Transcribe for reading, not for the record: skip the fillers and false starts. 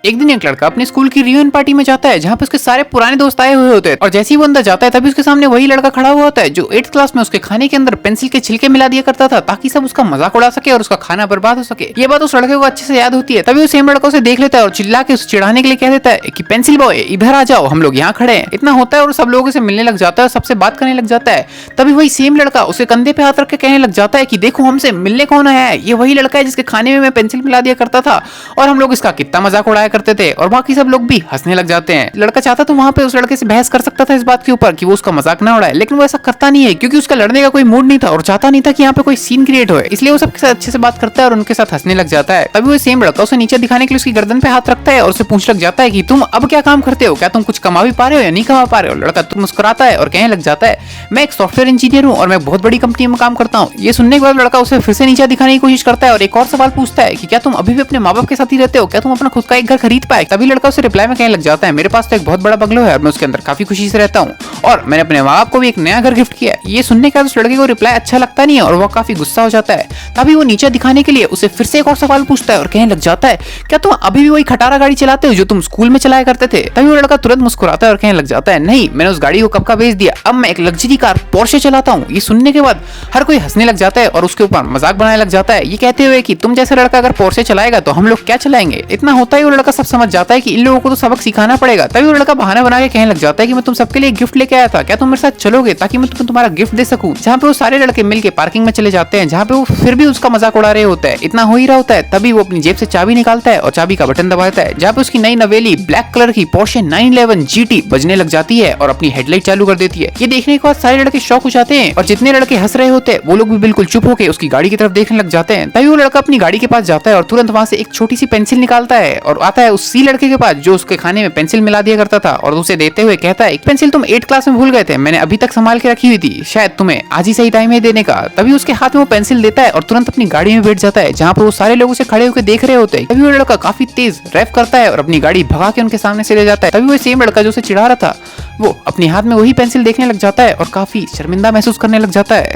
एक दिन एक लड़का अपने स्कूल की रियूनियन पार्टी में जाता है जहाँ पे उसके सारे पुराने दोस्त आए हुए होते हैं और जैसे ही वो अंदर जाता है तभी उसके सामने वही लड़का खड़ा हुआ होता है जो 8th क्लास में उसके खाने के अंदर पेंसिल के छिलके मिला दिया करता था ताकि सब उसका मजाक उड़ा सके और उसका खाना बर्बाद हो सके। ये बात उस लड़के को अच्छे से याद होती है। तभी वो सेम लड़का उसे देख लेता है और चिल्ला के उसे चिढ़ाने के लिए कह देता है कि पेंसिल बॉय इधर आ जाओ, हम लोग यहाँ खड़े हैं। इतना होता है और सब लोगों से मिलने लग जाता है, सबसे बात करने लग जाता है। तभी वही सेम लड़का उसे कंधे पे हाथ रख के कहने लग जाता है कि देखो हमसे मिलने कौन आया है, ये वही लड़का है जिसके खाने में मैं पेंसिल मिला दिया करता था और हम लोग इसका कितना मजाक उड़ाया करते थे। और बाकी सब लोग भी हंसने लग जाते हैं। लड़का चाहता तो वहां पे उस लड़के से बहस कर सकता था इस बात के ऊपर कि वो उसका मजाक ना उड़ाए, लेकिन वो ऐसा करता नहीं है क्योंकि उसका लड़ने का कोई मूड नहीं था और चाहता नहीं था कि यहाँ पे कोई सीन क्रिएट हो। इसलिए वो सबके साथ अच्छे से बात करता है और उनके साथ हंसने लग जाता है। तभी वो सेम लड़का उसे नीचे दिखाने के लिए उसकी गर्दन पे हाथ रखता है और उसे पूछ लग जाता है कि तुम अब क्या काम करते हो, क्या तुम कुछ कमा भी पा रहे हो या नहीं कमा पा रहे हो। लड़का तो मुस्कुराता है और कहने लग जाता है मैं एक सॉफ्टवेयर इंजीनियर हूँ और मैं बहुत बड़ी कंपनी में काम करता हूँ। ये सुनने के बाद लड़का उसे फिर से नीचे दिखाने की कोशिश करता है और एक और सवाल पूछता है कि क्या तुम अभी भी अपने माँ बाप के साथ ही रहते हो, क्या तुम अपना खुद का एक घर खरीद पाए। तभी लड़का उसे रिप्लाई में कहने लग जाता है मेरे पास तो एक बहुत बड़ा बंगलो है और मैं उसके अंदर काफी खुशी से रहता हूँ और मैंने अपने माँ बाप को भी एक नया घर गिफ्ट किया है। ये सुनने के बाद उस लड़के को रिप्लाई अच्छा लगता नहीं है और वो काफी गुस्सा हो जाता है। तभी वो नीचे दिखाने के लिए उसे फिर से एक और सवाल पूछता है और कहने लग जाता है क्या तुम अभी भी वही खटारा गाड़ी चलाते हो जो तुम स्कूल में चलाया करते थे। तभी वो लड़का तुरंत मुस्कुराता है और कहने लग जाता है नहीं, मैंने उस गाड़ी को कब का बेच दिया, अब मैं एक लग्जरी कार पोर्शे चलाता हूँ। ये सुनने के बाद हर कोई हंसने लग जाता है और उसके ऊपर मजाक बनाने लग जाता है, ये कहते हुए कि तुम जैसा लड़का अगर पोर्शे चलाएगा तो हम लोग क्या चलाएंगे। इतना होता है वो लड़का सब समझ जाता है कि इन लोगों को तो सबक सिखाना पड़ेगा। तभी वो लड़का बहाना बना के कहने लग जाता है कि मैं तुम सबके लिए गिफ्ट लेके आया था, क्या तुम मेरे साथ चलोगे ताकि मैं तुम्हारा गिफ्ट दे सकूं। जहाँ पे वो सारे लड़के मिलके पार्किंग में चले जाते हैं जहाँ पे वो फिर भी उसका मजाक उड़ा रहे होता है। इतना हो ही रहा होता है तभी वो अपनी जेब से चाबी निकालता है और चाबी का बटन दबाता है जहाँ पे उसकी नई नवेली ब्लैक कलर की पोर्शे 911 GT बजने लग जाती है और अपनी हेडलाइट चालू कर देती है। ये देखने के बाद सारे लड़के शॉक हो जाते हैं और जितने लड़के हंस रहे होते हैं वो लोग भी बिल्कुल चुप होकर उसकी गाड़ी की तरफ देखने लग जाते हैं। तभी वो लड़का अपनी गाड़ी के पास जाता है और तुरंत वहां से एक छोटी सी पेंसिल निकालता है और आता है उसी लड़के के पास जो उसके खाने में पेंसिल मिला दिया करता था और उसे देते हुए कहता है पेंसिल तुम 8th क्लास में भूल गए थे, मैंने अभी तक संभाल के रखी हुई थी, शायद तुम्हें आज ही सही टाइम है देने का। तभी उसके हाथ में वो पेंसिल देता है और तुरंत अपनी गाड़ी में बैठ जाता है जहाँ पर वो सारे लोग उसे खड़े होकर देख रहे होते हैं। तभी वो लड़का काफी तेज ड्राइव करता है और अपनी गाड़ी भगा के उनके सामने से ले जाता है। तभी वो सेम लड़का जो उसे चिढ़ा रहा था वो अपने हाथ में वही पेंसिल देखने लग जाता है और काफी शर्मिंदा महसूस करने लग जाता है।